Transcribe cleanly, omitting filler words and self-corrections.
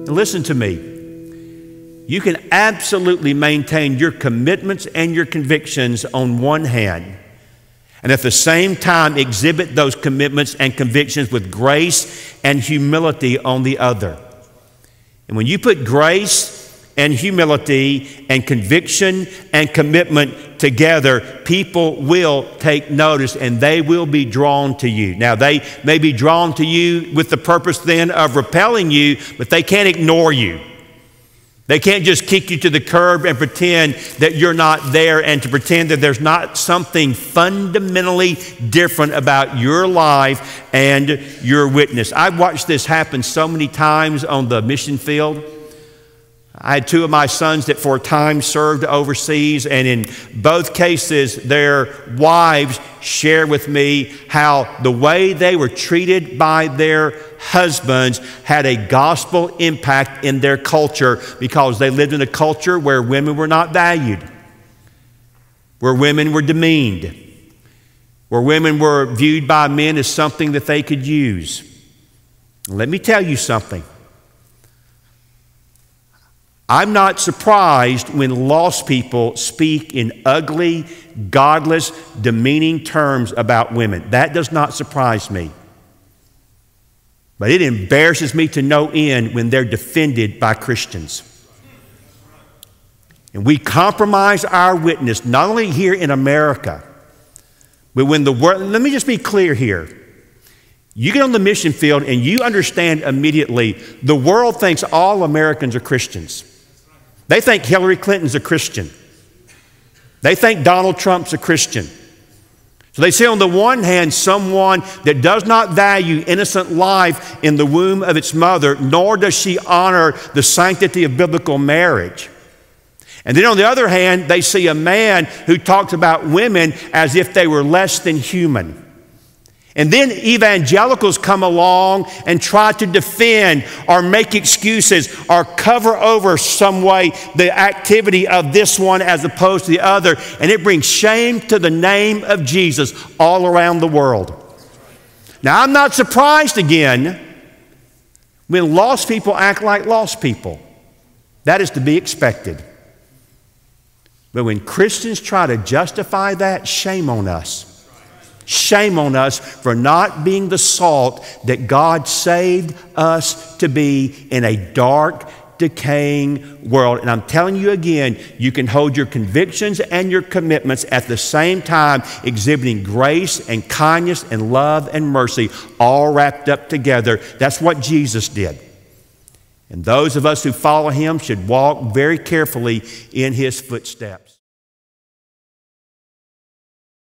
Listen to me. You can absolutely maintain your commitments and your convictions on one hand, and at the same time exhibit those commitments and convictions with grace and humility on the other. And when you put grace and humility and conviction and commitment together, people will take notice and they will be drawn to you. Now, they may be drawn to you with the purpose then of repelling you, but they can't ignore you. They can't just kick you to the curb and pretend that you're not there and to pretend that there's not something fundamentally different about your life and your witness. I've watched this happen so many times on the mission field. I had two of my sons that for a time served overseas, and in both cases, their wives shared with me how the way they were treated by their husbands had a gospel impact in their culture, because they lived in a culture where women were not valued, where women were demeaned, where women were viewed by men as something that they could use. Let me tell you something. I'm not surprised when lost people speak in ugly, godless, demeaning terms about women. That does not surprise me. But it embarrasses me to no end when they're defended by Christians. And we compromise our witness, not only here in America, but when the world, let me just be clear here. You get on the mission field and you understand immediately the world thinks all Americans are Christians. They think Hillary Clinton's a Christian. They think Donald Trump's a Christian. So they see on the one hand someone that does not value innocent life in the womb of its mother, nor does she honor the sanctity of biblical marriage. And then on the other hand, they see a man who talks about women as if they were less than human. And then evangelicals come along and try to defend or make excuses or cover over some way the activity of this one as opposed to the other. And it brings shame to the name of Jesus all around the world. Now, I'm not surprised again when lost people act like lost people. That is to be expected. But when Christians try to justify that, shame on us. Shame on us for not being the salt that God saved us to be in a dark, decaying world. And I'm telling you again, you can hold your convictions and your commitments at the same time, exhibiting grace and kindness and love and mercy all wrapped up together. That's what Jesus did. And those of us who follow him should walk very carefully in his footsteps.